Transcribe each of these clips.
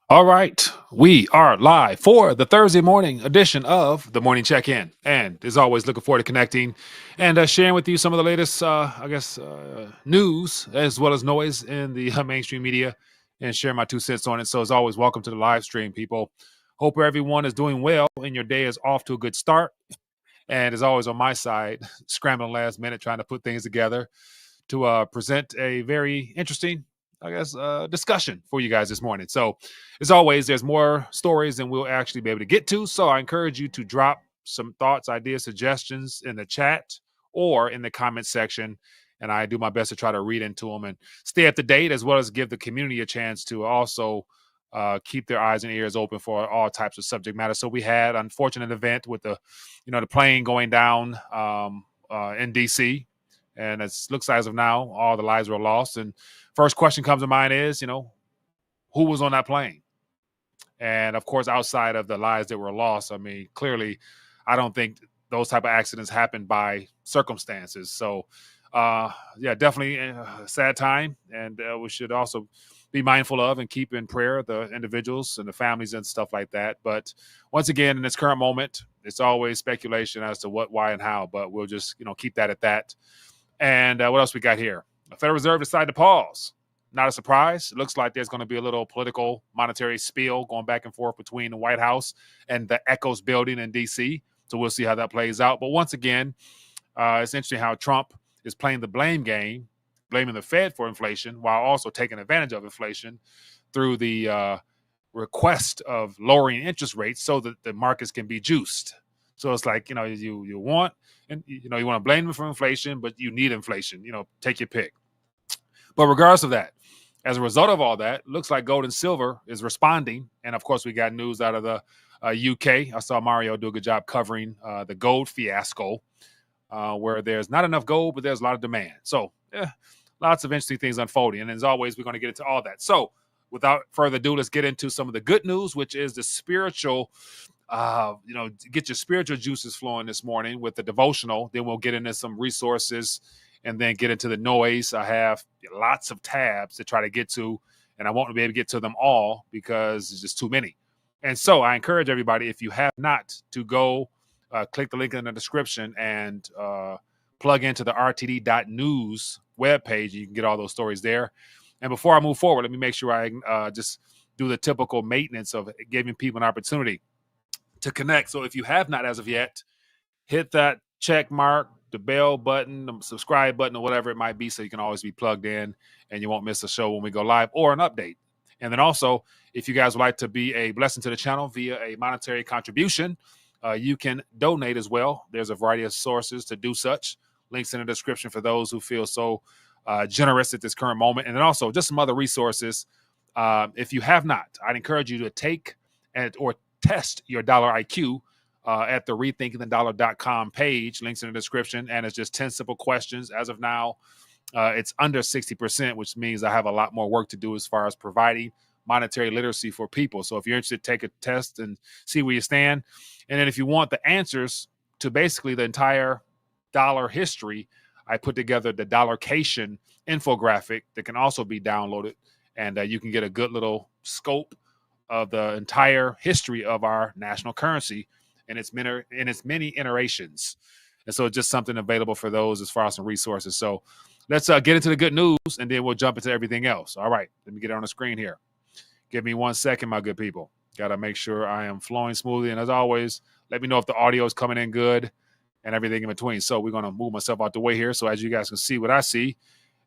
All right, we are live for the Thursday morning edition of the Morning Check-In, and as always, looking forward to connecting and sharing with you some of the latest, news as well as noise in the mainstream media, and share my 2 cents on it. So, as always, welcome to the live stream, people. Hope everyone is doing well and your day is off to a good start. And as always, on my side, scrambling last minute, trying to put things together to present a very interesting, discussion for you guys this morning. So, as always, there's more stories than we'll actually be able to get to. So, I encourage you to drop some thoughts, ideas, suggestions in the chat or in the comment section. And I do my best to try to read into them and stay up to date, as well as give the community a chance to also keep their eyes and ears open for all types of subject matter. So we had an unfortunate event with the plane going down in DC, and it looks as of now all the lives were lost. And first question comes to mind is, who was on that plane? And of course, outside of the lives that were lost, I mean, clearly, I don't think those type of accidents happen by circumstances. So, yeah, definitely a sad time, and we should also be mindful of and keep in prayer the individuals and the families and stuff like that. But once again, in this current moment, it's always speculation as to what, why, and how. But we'll just keep that at that. And what else we got here? The Federal Reserve decided to pause. Not a surprise. It looks like there's going to be a little political monetary spiel going back and forth between the White House and the Echoes building in D.C. So we'll see how that plays out. But once again, it's interesting how Trump is playing the blame game, blaming the Fed for inflation while also taking advantage of inflation through the request of lowering interest rates so that the markets can be juiced. So it's like, you want, and you want to blame them for inflation, but you need inflation. Take your pick. But regardless of that, as a result of all that, looks like gold and silver is responding. And of course, we got news out of the UK. I saw Mario do a good job covering the gold fiasco, where there's not enough gold, but there's a lot of demand. So, lots of interesting things unfolding. And as always, we're going to get into all that. So, without further ado, let's get into some of the good news, which is the spiritual. Get your spiritual juices flowing this morning with the devotional. Then we'll get into some resources and then get into the noise. I have lots of tabs to try to get to, and I won't be able to get to them all because it's just too many. And so I encourage everybody, if you have not, to go click the link in the description and plug into the rtd.news webpage. You can get all those stories there. And before I move forward, let me make sure I just do the typical maintenance of giving people an opportunity to connect. So if you have not as of yet, hit that check mark, the bell button, the subscribe button, or whatever it might be, so you can always be plugged in and you won't miss a show when we go live or an update. And then also, if you guys would like to be a blessing to the channel via a monetary contribution, you can donate as well. There's a variety of sources to do such. Links in the description for those who feel so generous at this current moment. And then also just some other resources. If you have not, I'd encourage you to take or test your dollar IQ at the rethinkingthedollar.com page. Links in the description. And it's just 10 simple questions. As of now, it's under 60%, which means I have a lot more work to do as far as providing monetary literacy for people. So if you're interested, take a test and see where you stand. And then if you want the answers to basically the entire dollar history, I put together the Dollarcation infographic that can also be downloaded. And you can get a good little scope of the entire history of our national currency and its many iterations. And so it's just something available for those as far as some resources. So let's get into the good news, and then we'll jump into everything else. All right, let me get it on the screen here. Give me 1 second, my good people. Got to make sure I am flowing smoothly. And as always, let me know if the audio is coming in good and everything in between. So we're going to move myself out the way here so as you guys can see what I see.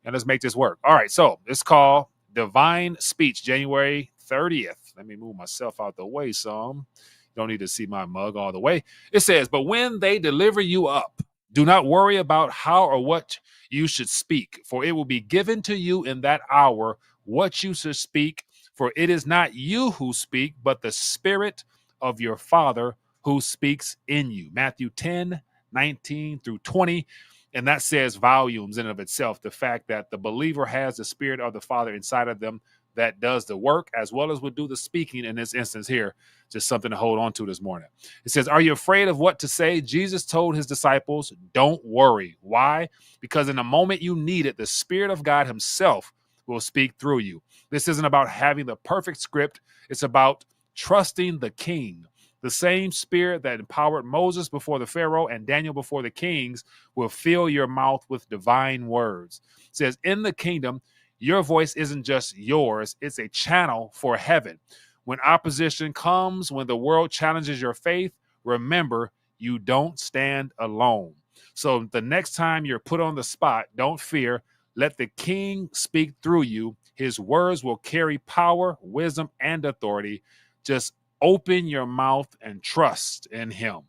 And let's make this work. All right, so it's called Divine Speech, January 30th. Let me move myself out the way some. You don't need to see my mug all the way. It says, but when they deliver you up, do not worry about how or what you should speak, for it will be given to you in that hour what you should speak. For it is not you who speak, but the Spirit of your Father who speaks in you. Matthew 10:19 through 20. And that says volumes in and of itself. The fact that the believer has the Spirit of the Father inside of them that does the work as well as would do the speaking in this instance here. Just something to hold on to this morning. It says, are you afraid of what to say? Jesus told his disciples, don't worry. Why? Because in the moment you need it, the Spirit of God himself will speak through you. This isn't about having the perfect script. It's about trusting the king. The same spirit that empowered Moses before the Pharaoh and Daniel before the kings will fill your mouth with divine words. It says, in the kingdom, your voice isn't just yours, it's a channel for heaven. When opposition comes, when the world challenges your faith, remember, you don't stand alone. So the next time you're put on the spot, don't fear. Let the king speak through you. His words will carry power, wisdom, and authority. Just open your mouth and trust in him.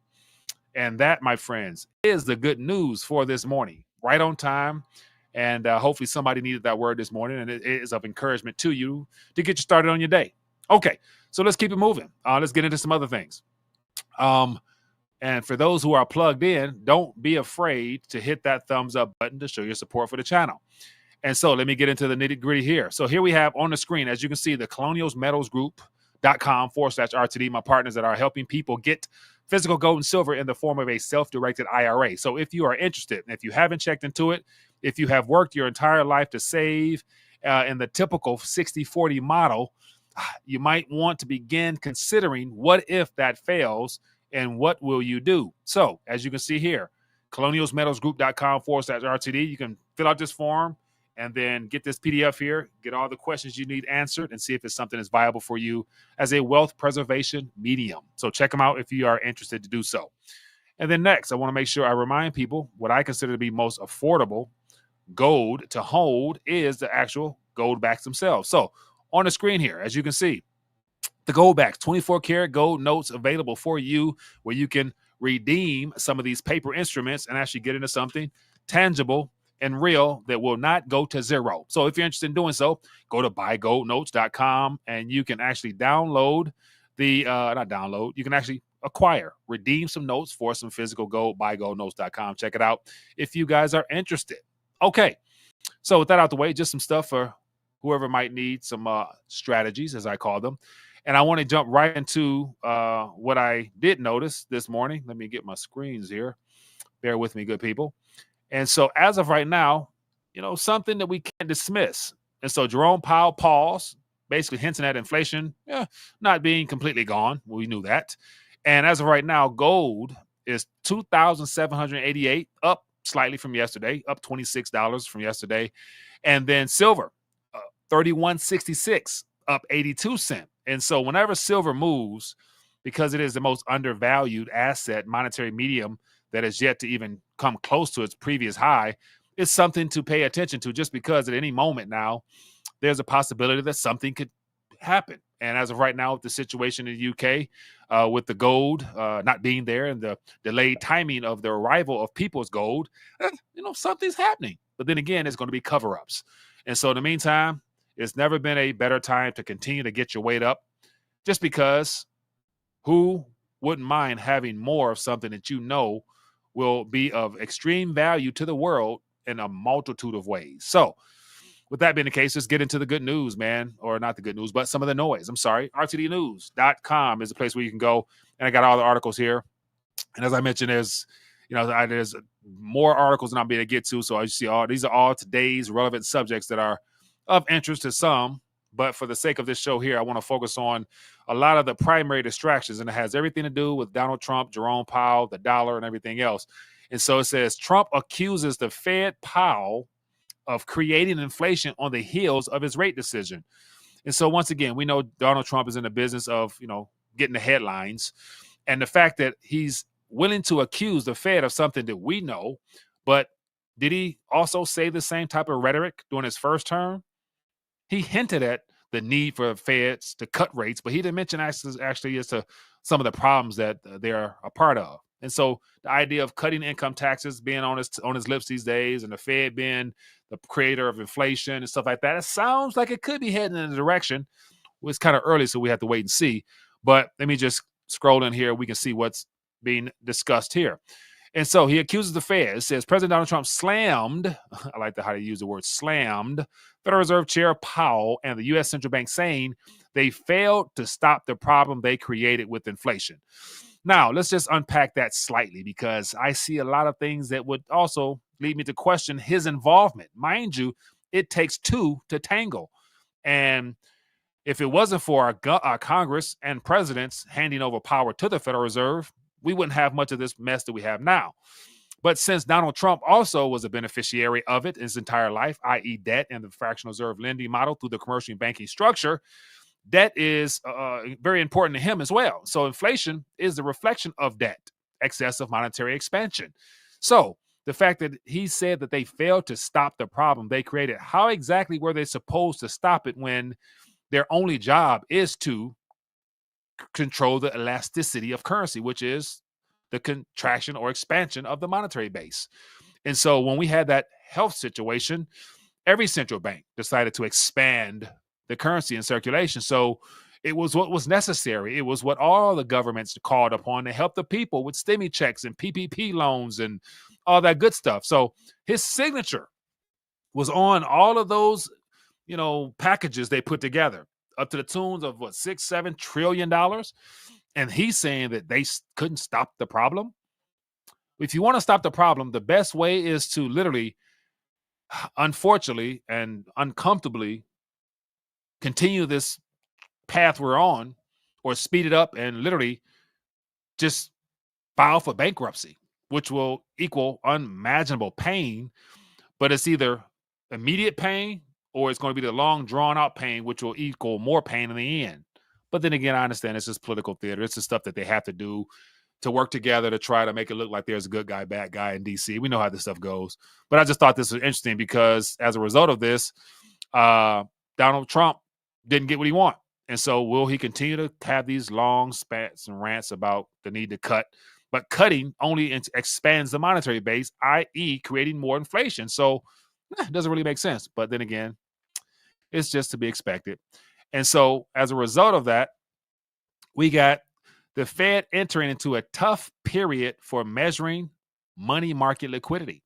And that, my friends, is the good news for this morning. Right on time. And hopefully somebody needed that word this morning, and it is of encouragement to you to get you started on your day. Okay, so let's keep it moving. Let's get into some other things. And for those who are plugged in, don't be afraid to hit that thumbs up button to show your support for the channel. And so let me get into the nitty gritty here. So here we have on the screen, as you can see, the colonialsmetalsgroup.com/RTD, my partners that are helping people get physical gold and silver in the form of a self-directed IRA. So if you are interested, and if you haven't checked into it, if you have worked your entire life to save in the typical 60-40 model, you might want to begin considering what if that fails and what will you do? So as you can see here, colonialsmetalsgroup.com/RTD, you can fill out this form and then get this PDF here, get all the questions you need answered, and see if it's something that's viable for you as a wealth preservation medium. So check them out if you are interested to do so. And then next, I want to make sure I remind people what I consider to be most affordable gold to hold is the actual gold backs themselves. So on the screen here, as you can see, the gold backs, 24 karat gold notes available for you, where you can redeem some of these paper instruments and actually get into something tangible and real that will not go to zero. So if you're interested in doing so, go to buygoldnotes.com and you can actually download you can actually redeem some notes for some physical gold, buygoldnotes.com. Check it out if you guys are interested. Okay, so with that out the way, just some stuff for whoever might need some strategies, as I call them. And I want to jump right into what I did notice this morning. Let me get my screens here. Bear with me, good people. And so as of right now, something that we can't dismiss. And so Jerome Powell paused, basically hinting at inflation not being completely gone. We knew that. And as of right now, gold is $2,788, up slightly from yesterday, up $26 from yesterday. And then silver, $31.66, up 82 cents. And so whenever silver moves, because it is the most undervalued asset, monetary medium that has yet to even come close to its previous high, it's something to pay attention to, just because at any moment now, there's a possibility that something could happen. And as of right now, with the situation in the UK, with the gold not being there and the delayed timing of the arrival of people's gold, something's happening. But then again, it's going to be cover-ups. And so in the meantime, it's never been a better time to continue to get your weight up, just because who wouldn't mind having more of something that will be of extreme value to the world in a multitude of ways. So with that being the case, let's get into the good news, man. Or not the good news, but some of the noise. I'm sorry. RTDnews.com is the place where you can go. And I got all the articles here. And as I mentioned, there's more articles than I'm being able to get to. So I see these are all today's relevant subjects that are of interest to some. But for the sake of this show here, I want to focus on a lot of the primary distractions. And it has everything to do with Donald Trump, Jerome Powell, the dollar, and everything else. And so it says, Trump accuses the Fed Powell of creating inflation on the heels of his rate decision. And so once again, we know Donald Trump is in the business of, getting the headlines. And the fact that he's willing to accuse the Fed of something that we know, but did he also say the same type of rhetoric during his first term? He hinted at the need for Feds to cut rates, but he didn't mention actually as to some of the problems that they're a part of. And so the idea of cutting income taxes being on his lips these days, and the Fed being the creator of inflation and stuff like that, it sounds like it could be heading in a direction. Well, it's kind of early, so we have to wait and see. But let me just scroll in here. We can see what's being discussed here. And so he accuses the Fed. It says President Donald Trump slammed, I like how to use the word slammed, Federal Reserve Chair Powell and the U.S. Central Bank, saying they failed to stop the problem they created with inflation. Now, let's just unpack that slightly, because I see a lot of things that would also lead me to question his involvement. Mind you, it takes two to tangle. And if it wasn't for our Congress and presidents handing over power to the Federal Reserve, we wouldn't have much of this mess that we have now. But since Donald Trump also was a beneficiary of it his entire life, i.e. debt and the fractional reserve lending model through the commercial banking structure, debt is very important to him as well. So inflation is the reflection of debt, excessive monetary expansion. So the fact that he said that they failed to stop the problem they created, how exactly were they supposed to stop it when their only job is to control the elasticity of currency, which is the contraction or expansion of the monetary base? And so when we had that health situation, every central bank decided to expand the currency in circulation. So it was what was necessary. It was what all the governments called upon to help the people with stimmy checks and PPP loans and all that good stuff. So his signature was on all of those, packages they put together up to the tunes of what, $6-7 trillion. And he's saying that they couldn't stop the problem. If you want to stop the problem, the best way is to literally, unfortunately and uncomfortably, continue this path we're on, or speed it up and literally just file for bankruptcy, which will equal unimaginable pain. But it's either immediate pain or it's going to be the long drawn out pain, which will equal more pain in the end. But then again, I understand it's just political theater. It's the stuff that they have to do to work together to try to make it look like there's a good guy, bad guy in DC. We know how this stuff goes. But I just thought this was interesting because as a result of this, Donald Trump didn't get what he wanted. And so will he continue to have these long spats and rants about the need to cut? But cutting only expands the monetary base, i.e. creating more inflation. So it doesn't really make sense. But then again, it's just to be expected. And so as a result of that, we got the Fed entering into a tough period for measuring money market liquidity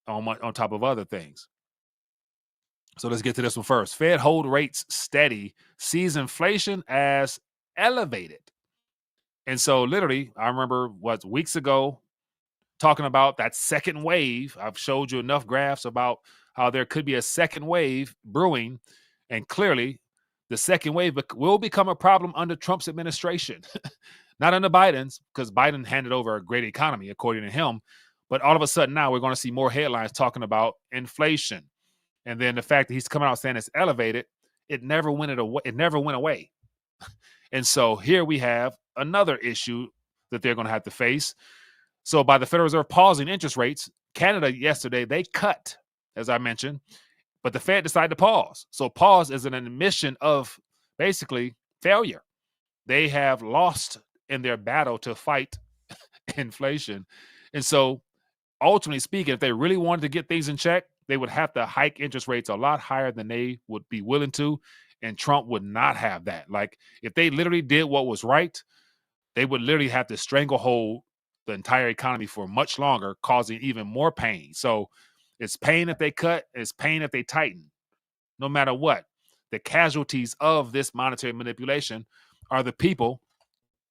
on top of other things. So let's get to this one first. Fed hold rates steady, sees inflation as elevated. And so literally, I remember weeks ago talking about that second wave. I've showed you enough graphs about how there could be a second wave brewing. And clearly, the second wave will become a problem under Trump's administration. Not under Biden's, because Biden handed over a great economy, according to him. But all of a sudden now we're going to see more headlines talking about inflation. And then the fact that he's coming out saying it's elevated, it never went away. And so here we have another issue that they're going to have to face. So by the Federal Reserve pausing interest rates, Canada yesterday, they cut, as I mentioned, but the Fed decided to pause. So pause is an admission of basically failure. They have lost in their battle to fight inflation. And so ultimately speaking, if they really wanted to get things in check, they would have to hike interest rates a lot higher than they would be willing to. And Trump would not have that. Like if they literally did what was right, they would literally have to stranglehold the entire economy for much longer, causing even more pain. So it's pain if they cut, it's pain if they tighten. No matter what, the casualties of this monetary manipulation are the people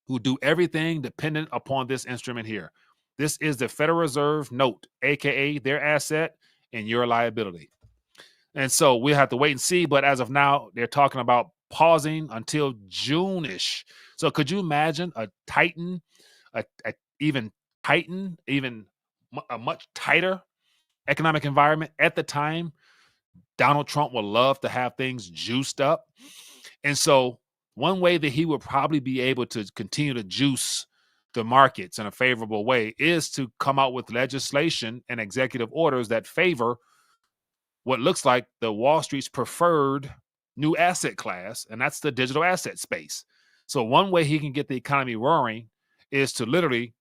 who do everything dependent upon this instrument here. This is the Federal Reserve note, aka their asset and your liability. And so we'll have to wait and see. But as of now, they're talking about pausing until June-ish. So could you imagine a much tighter economic environment at the time? Donald Trump would love to have things juiced up. And so one way that he would probably be able to continue to juice the markets in a favorable way is to come out with legislation and executive orders that favor what looks like the Wall Street's preferred new asset class, and that's the digital asset space. So one way he can get the economy roaring is to literally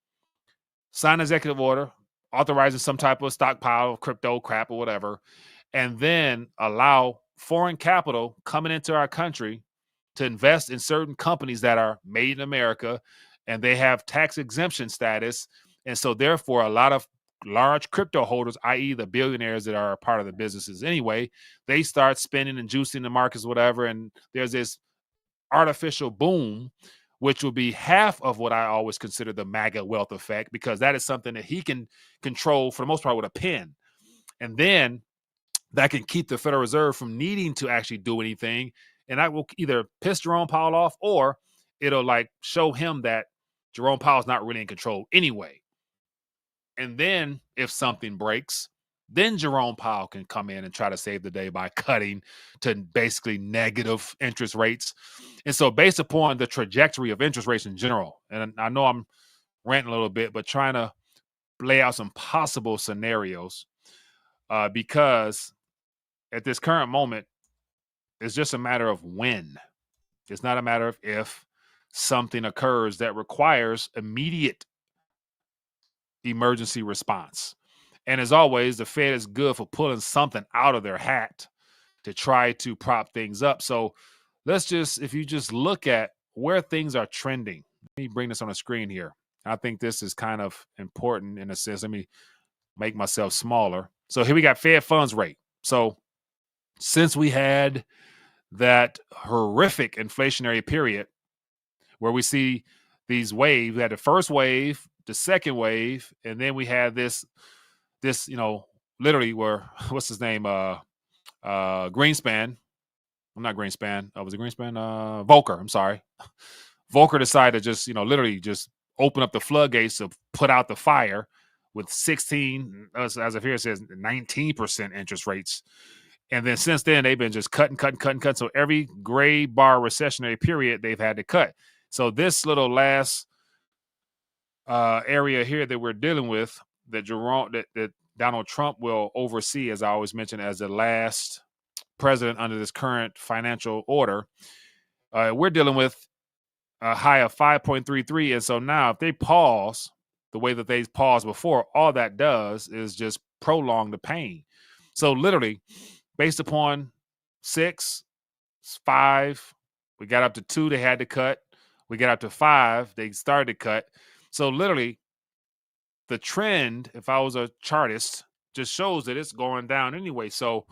sign an executive order authorizing some type of stockpile of crypto crap or whatever, and then allow foreign capital coming into our country to invest in certain companies that are made in America and they have tax exemption status. And so therefore, a lot of large crypto holders, i.e. the billionaires that are a part of the businesses anyway, they start spending and juicing the markets, whatever. And there's this artificial boom, which will be half of what I always consider the MAGA wealth effect, because that is something that he can control for the most part with a pen. And then that can keep the Federal Reserve from needing to actually do anything. And that will either piss Jerome Powell off, or it'll like show him that Jerome Powell's not really in control anyway. And then if something breaks, then Jerome Powell can come in and try to save the day by cutting to basically negative interest rates. And so based upon the trajectory of interest rates in general, and I know I'm ranting a little bit, but trying to lay out some possible scenarios, because at this current moment, it's just a matter of when. It's not a matter of if something occurs that requires immediate emergency response. And as always, the Fed is good for pulling something out of their hat to try to prop things up. So if you just look at where things are trending, let me bring this on the screen here. I think this is kind of important in a sense. Let me make myself smaller. So here we got Fed funds rate. So since we had that horrific inflationary period where we see these waves, we had the first wave, the second wave, and then we had this, literally where, what's his name? Greenspan. I'm not Greenspan. Was it Greenspan? Volcker. I'm sorry. Volcker decided to just, literally just open up the floodgates to put out the fire with 16, as of here it says 19% interest rates. And then since then, they've been just cutting. So every gray bar recessionary period, they've had to cut. So this little last area here that we're dealing with, that Donald Trump will oversee, as I always mention, as the last president under this current financial order, we're dealing with a high of 5.33. And so now if they pause the way that they paused before, all that does is just prolong the pain. So literally, based upon 6, 5, we got up to 2, they had to cut. We got up to 5, they started to cut. So literally, the trend, if I was a chartist, just shows that it's going down anyway. So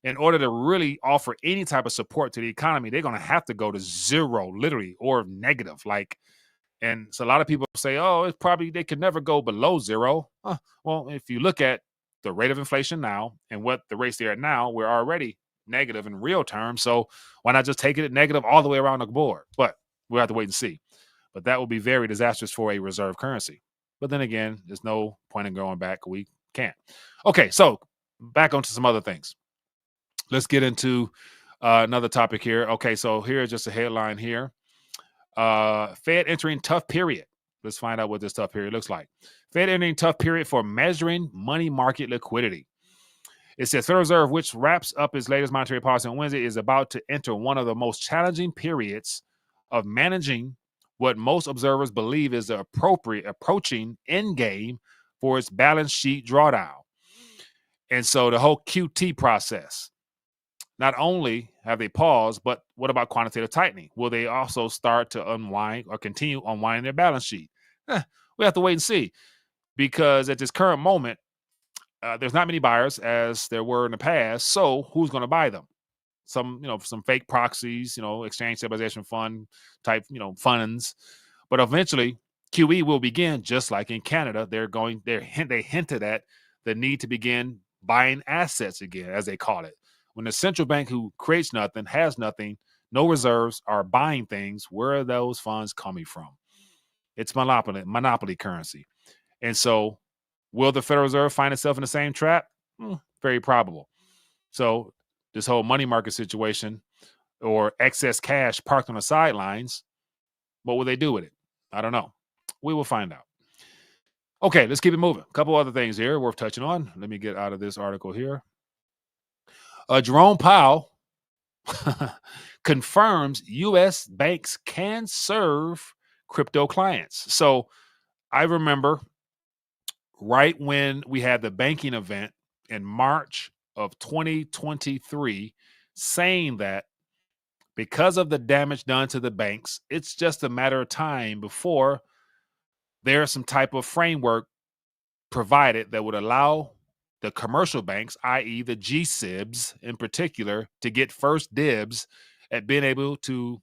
in order to really offer any type of support to the economy, they're going to have to go to zero, literally, or negative. And so a lot of people say, oh, it's probably they could never go below zero. Well, if you look at the rate of inflation now and what the rates they are now, we're already negative in real terms. So why not just take it at negative all the way around the board? But we'll have to wait and see. But that will be very disastrous for a reserve currency. But then again, there's no point in going back. We can't. Okay, so back onto some other things. Let's get into another topic here. Okay, so here's just a headline here. Fed entering tough period. Let's find out what this tough period looks like. Fed entering tough period for measuring money market liquidity. It says Federal Reserve, which wraps up its latest monetary policy on Wednesday, is about to enter one of the most challenging periods of managing what most observers believe is the approaching end game for its balance sheet drawdown. And so the whole QT process, not only have they paused, but what about quantitative tightening? Will they also start to unwind or continue unwinding their balance sheet? We have to wait and see, because at this current moment, there's not many buyers as there were in the past. So who's going to buy them? Some fake proxies, exchange stabilization fund type, funds. But eventually QE will begin, just like in Canada. They hinted at the need to begin buying assets again, as they call it. When the central bank, who creates nothing, has nothing, no reserves, are buying things, where are those funds coming from? It's monopoly currency. And so will the Federal Reserve find itself in the same trap? Very probable. So this whole money market situation, or excess cash parked on the sidelines, what will they do with it? I don't know. We will find out. Okay, let's keep it moving. A couple other things here worth touching on. Let me get out of this article here. Jerome Powell confirms U.S. banks can serve crypto clients. So I remember right when we had the banking event in March of 2023, saying that because of the damage done to the banks, it's just a matter of time before there's some type of framework provided that would allow the commercial banks, i.e. the G-SIBs in particular, to get first dibs at being able to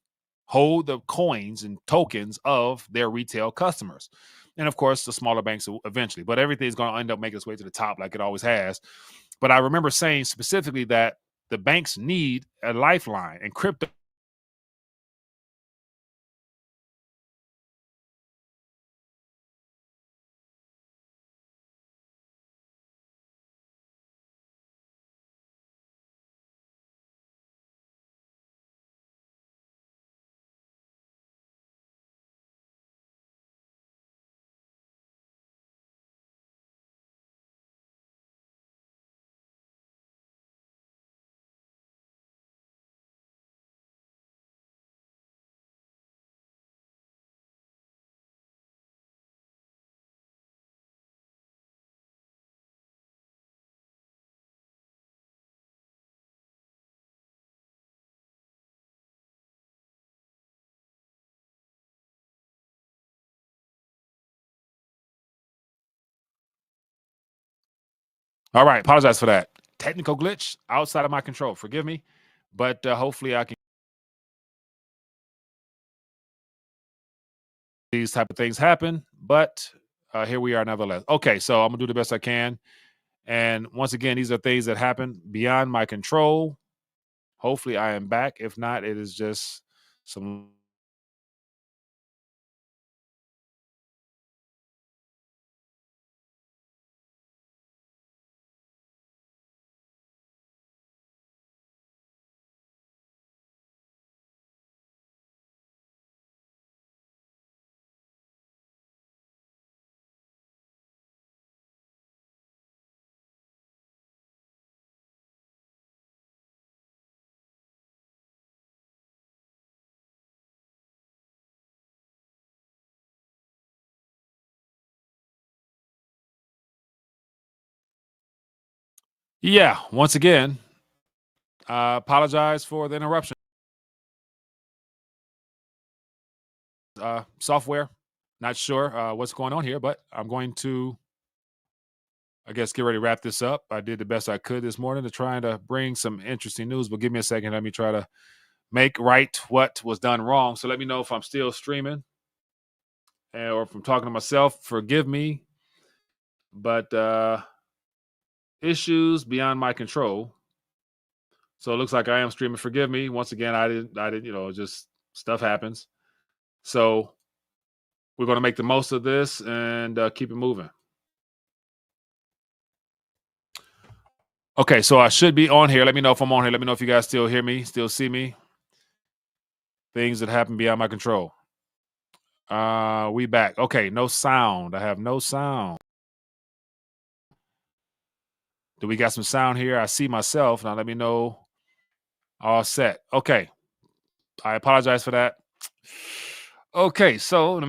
hold the coins and tokens of their retail customers. And of course, the smaller banks eventually, but everything's going to end up making its way to the top like it always has. But I remember saying specifically that the banks need a lifeline, and crypto. All right, apologize for that technical glitch outside of my control. Forgive me, but hopefully I can. These type of things happen, but here we are nevertheless. Okay, so I'm gonna do the best I can. And once again, these are things that happen beyond my control. Hopefully, I am back. If not, it is just some. Yeah, once again, I apologize for the interruption. Software, not sure what's going on here, but I'm going to, I guess, get ready to wrap this up. I did the best I could this morning to try to bring some interesting news, but give me a second. Let me try to make right what was done wrong. So let me know if I'm still streaming or if I'm talking to myself. Forgive me, but issues beyond my control. So it looks like I am streaming. Forgive me. Once again, I didn't, just stuff happens. So we're going to make the most of this and keep it moving. Okay, so I should be on here. Let me know if I'm on here. Let me know if you guys still hear me, still see me. Things that happen beyond my control. We back. Okay, no sound. I have no sound. Do we got some sound here? I see myself. Now let me know. All set. Okay. I apologize for that. Okay, so let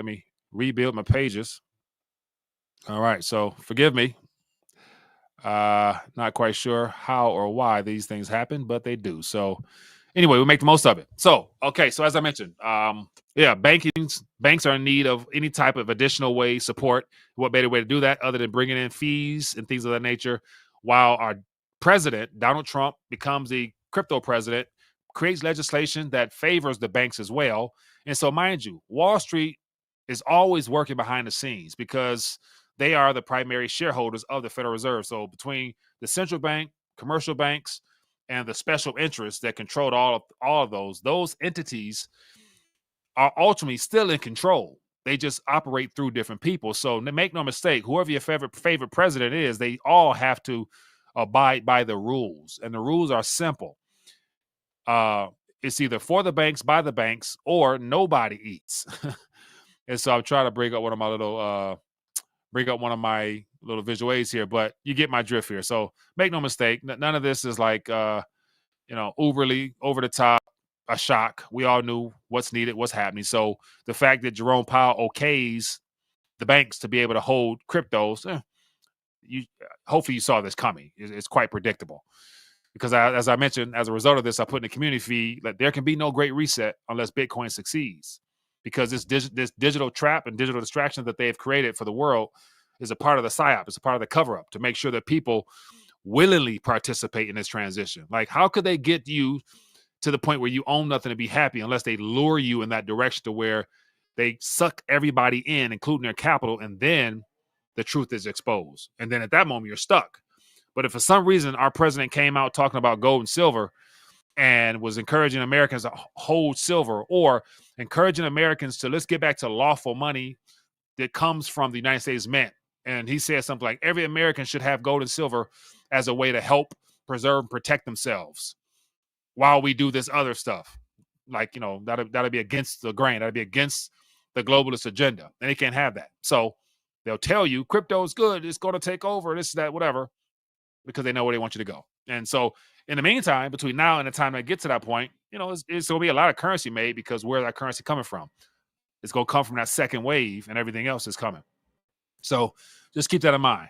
me rebuild my pages. All right, so forgive me. Not quite sure how or why these things happen, but they do. So anyway, we make the most of it. So, okay. So as I mentioned, yeah, banks are in need of any type of additional support. What better way to do that other than bringing in fees and things of that nature? While our president, Donald Trump, becomes the crypto president, creates legislation that favors the banks as well. And so, mind you, Wall Street is always working behind the scenes because they are the primary shareholders of the Federal Reserve. So between the central bank, commercial banks, and the special interests that control all of those entities are ultimately still in control. They just operate through different people. So make no mistake, whoever your favorite president is, they all have to abide by the rules, and the rules are simple. It's either for the banks, by the banks, or nobody eats. And so I'm trying to bring up one of my little visual aids here, but you get my drift here. So make no mistake, none of this is like overly over the top, a shock. We all knew what's needed, what's happening. So the fact that Jerome Powell okays the banks to be able to hold cryptos, you hopefully you saw this coming. It's quite predictable because as I mentioned, as a result of this, I put in the community feed that there can be no great reset unless Bitcoin succeeds, because this digital trap and digital distraction that they've created for the world is a part of the psyop. It's a part of the cover up to make sure that people willingly participate in this transition. Like, how could they get you to the point where you own nothing to be happy unless they lure you in that direction to where they suck everybody in, including their capital, and then the truth is exposed. And then at that moment, you're stuck. But if for some reason our president came out talking about gold and silver and was encouraging Americans to hold silver, or encouraging Americans to let's get back to lawful money that comes from the United States Mint, and he said something like every American should have gold and silver as a way to help preserve and protect themselves while we do this other stuff. Like, that'll be against the grain. That'll be against the globalist agenda. And they can't have that. So they'll tell you crypto is good. It's going to take over. This, that, whatever, because they know where they want you to go. And so in the meantime, between now and the time they get to that point, it's going to be a lot of currency made, because where's that currency coming from? It's going to come from that second wave, and everything else is coming. So just keep that in mind.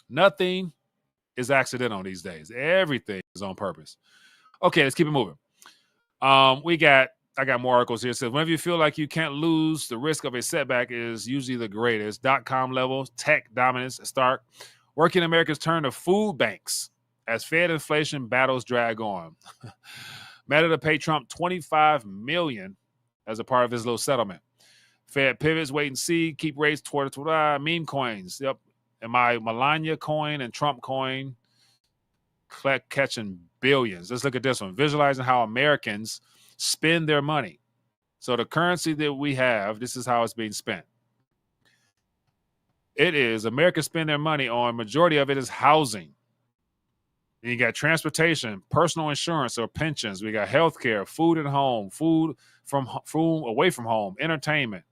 Nothing is accidental these days. Everything is on purpose. Okay, let's keep it moving. I got more articles here. It says, whenever you feel like you can't lose, the risk of a setback is usually the greatest. .com levels, tech dominance start. Working Americans turn to food banks as Fed inflation battles drag on. Meta to pay Trump $25 million as a part of his little settlement. Fed pivots, wait and see, keep rates toward meme coins. Yep. And my Melania coin and Trump coin catching billions. Let's look at this one. Visualizing how Americans spend their money. So the currency that we have, this is how it's being spent. It is Americans spend their money on, majority of it is housing. And you got transportation, personal insurance or pensions. We got healthcare, food at home, food away from home, entertainment,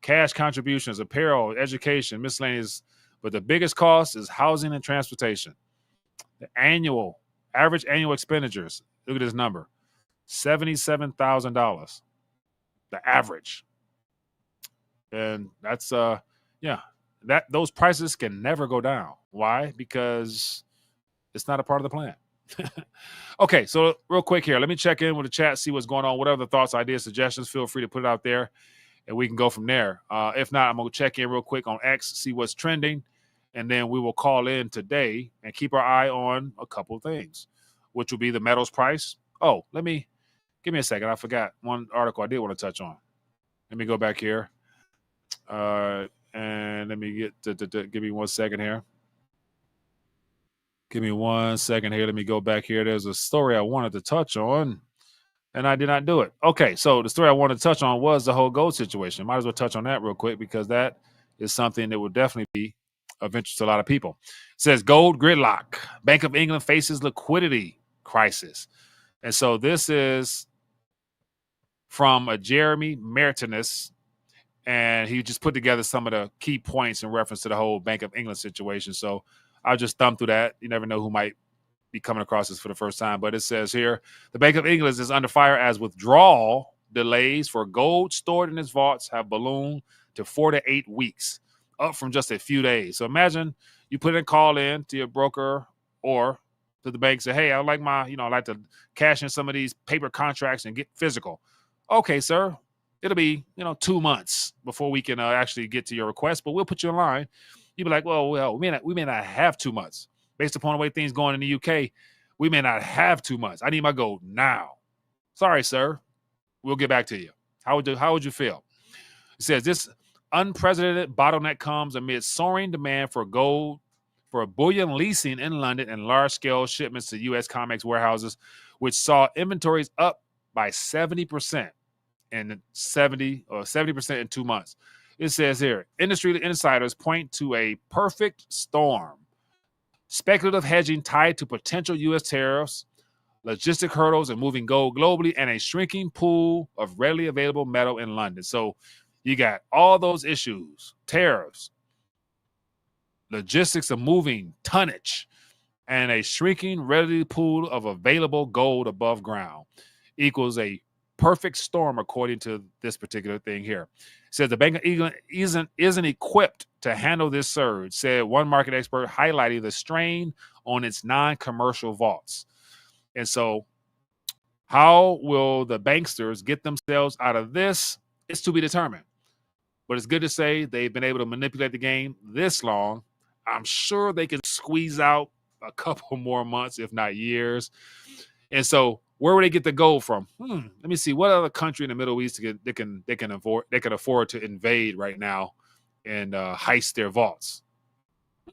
cash contributions, apparel, education, miscellaneous. But the biggest cost is housing and transportation. The average annual expenditures, look at this number, $77,000. The average. And that's those prices can never go down. Why? Because it's not a part of the plan. Okay, so real quick here, let me check in with the chat, see what's going on. Whatever the thoughts, ideas, suggestions, feel free to put it out there, and we can go from there. If not, I'm going to check in real quick on X, see what's trending, and then we will call in today and keep our eye on a couple of things, which will be the metals price. Oh, give me a second. I forgot one article I did want to touch on. Let me go back here. And let me give me 1 second here. Give me 1 second here. Let me go back here. There's a story I wanted to touch on, and I did not do it. Okay, so the story I wanted to touch on was the whole gold situation. Might as well touch on that real quick, because that is something that will definitely be of interest to a lot of people. It says gold gridlock. Bank of England faces liquidity crisis. And so this is from a Jeremy Martinez, and he just put together some of the key points in reference to the whole Bank of England situation. So I'll just thumb through that. You never know who might be coming across this for the first time. But it says here, the Bank of England is under fire as withdrawal delays for gold stored in its vaults have ballooned to 4 to 8 weeks, up from just a few days. So imagine you put a call in to your broker or to the bank, say, hey, I'd like I'd like to cash in some of these paper contracts and get physical. Okay, sir. It'll be, 2 months before we can actually get to your request, but we'll put you in line. You'll be like, well, we may not have 2 months. Based upon the way things going in the UK, we may not have 2 months. I need my gold now. Sorry, sir. We'll get back to you. How would you feel? It says this unprecedented bottleneck comes amid soaring demand for gold, for bullion leasing in London, and large-scale shipments to U.S. COMEX warehouses, which saw inventories up by 70%. And 70% in 2 months. It says here, industry insiders point to a perfect storm. Speculative hedging tied to potential U.S. tariffs, logistic hurdles and moving gold globally, and a shrinking pool of readily available metal in London. So you got all those issues, tariffs, logistics of moving tonnage, and a shrinking readily pool of available gold above ground equals a perfect storm, according to this particular thing here. It says the Bank of England isn't equipped to handle this surge, said one market expert, highlighting the strain on its non-commercial vaults. And so how will the banksters get themselves out of this? It's to be determined. But it's good to say they've been able to manipulate the game this long. I'm sure they can squeeze out a couple more months, if not years. And so Where would they get the gold from? Let me see. What other country in the Middle East they can afford to invade right now and heist their vaults? I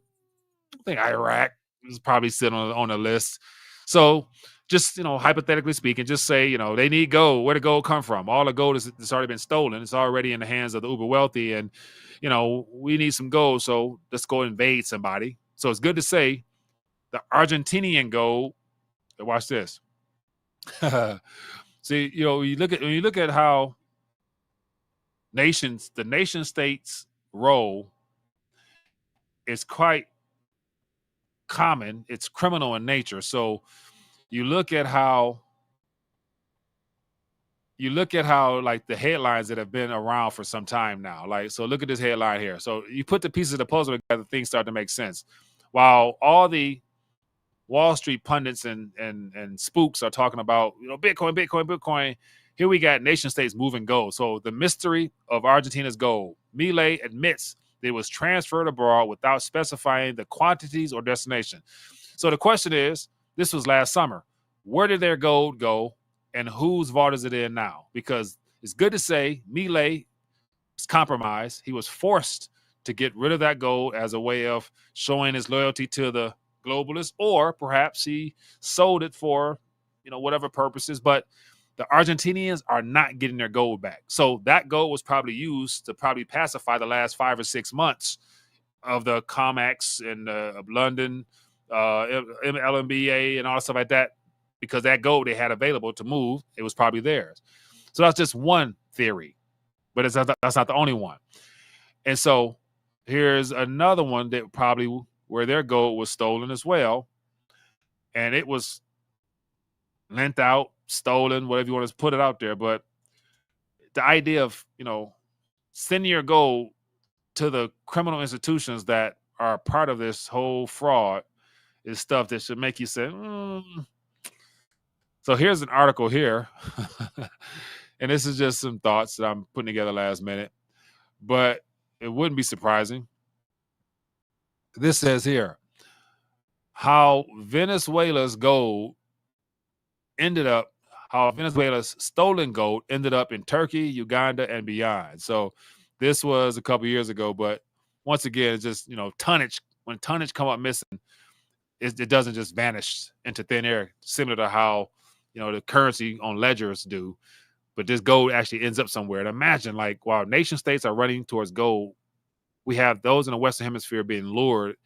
think Iraq is probably sitting on the list. So just, hypothetically speaking, just say, they need gold. Where the gold come from? All the gold it's already been stolen. It's already in the hands of the uber wealthy. And, we need some gold. So let's go invade somebody. So it's good to say the Argentinian gold. Watch this. See, when you look at how the nation states role is quite common. It's criminal in nature. So you look at how like the headlines that have been around for some time now. Like, so look at this headline here. So you put the pieces of the puzzle together, things start to make sense. While all the Wall Street pundits and spooks are talking about, Bitcoin. Here we got nation states moving gold. So the mystery of Argentina's gold. Milei admits that it was transferred abroad without specifying the quantities or destination. So the question is, this was last summer. Where did their gold go, and whose vault is it in now? Because it's good to say Milei is compromised. He was forced to get rid of that gold as a way of showing his loyalty to the globalists, or perhaps he sold it for, whatever purposes. But the Argentinians are not getting their gold back. So that gold was probably used to pacify the last 5 or 6 months of the COMEX and of London, LMBA and all stuff like that, because that gold they had available to move, it was probably theirs. So that's just one theory, but that's not the only one. And so here's another one that probably where their gold was stolen as well, and it was lent out, stolen, whatever you want to put it out there. But the idea of, sending your gold to the criminal institutions that are part of this whole fraud is stuff that should make you say, So here's an article here, and this is just some thoughts that I'm putting together last minute, but it wouldn't be surprising. This says here, how Venezuela's stolen gold ended up in Turkey, Uganda, and beyond. So this was a couple years ago, but once again, it's just, tonnage. When tonnage come up missing, it doesn't just vanish into thin air, similar to how, the currency on ledgers do. But this gold actually ends up somewhere. And imagine, like, while nation states are running towards gold, we have those in the Western Hemisphere being lured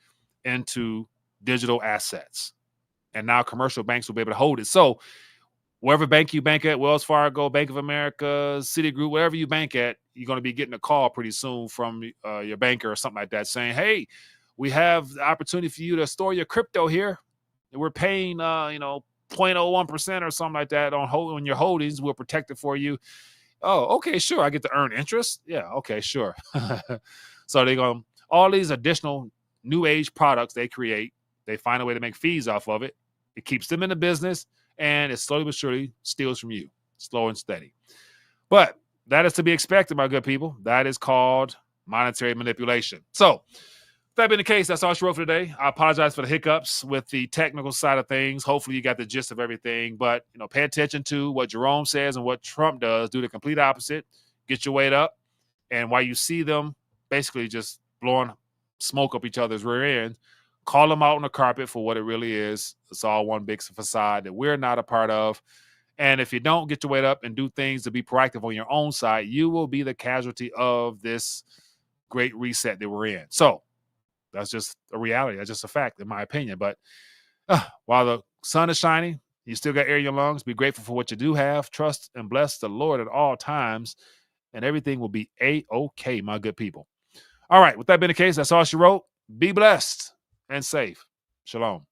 into digital assets. And now commercial banks will be able to hold it. So wherever bank you bank at, Wells Fargo, Bank of America, Citigroup, wherever you bank at, you're going to be getting a call pretty soon from your banker or something like that saying, hey, we have the opportunity for you to store your crypto here. And we're paying, 0.01% or something like that on your holdings. We'll protect it for you. Oh, okay, sure. I get to earn interest. Yeah, okay, sure. So they're going, all these additional new age products they create, they find a way to make fees off of it. It keeps them in the business, and it slowly but surely steals from you, slow and steady. But that is to be expected, my good people. That is called monetary manipulation. So that being the case, that's all she wrote for today. I apologize for the hiccups with the technical side of things. Hopefully you got the gist of everything. But, pay attention to what Jerome says and what Trump does. Do the complete opposite. Get your weight up. And while you see them basically just blowing smoke up each other's rear end, call them out on the carpet for what it really is. It's all one big facade that we're not a part of. And if you don't get your weight up and do things to be proactive on your own side, you will be the casualty of this great reset that we're in. So that's just a reality. That's just a fact, in my opinion. But while the sun is shining, you still got air in your lungs. Be grateful for what you do have. Trust and bless the Lord at all times, and everything will be A-OK, my good people. All right, with that being the case, that's all she wrote. Be blessed and safe. Shalom.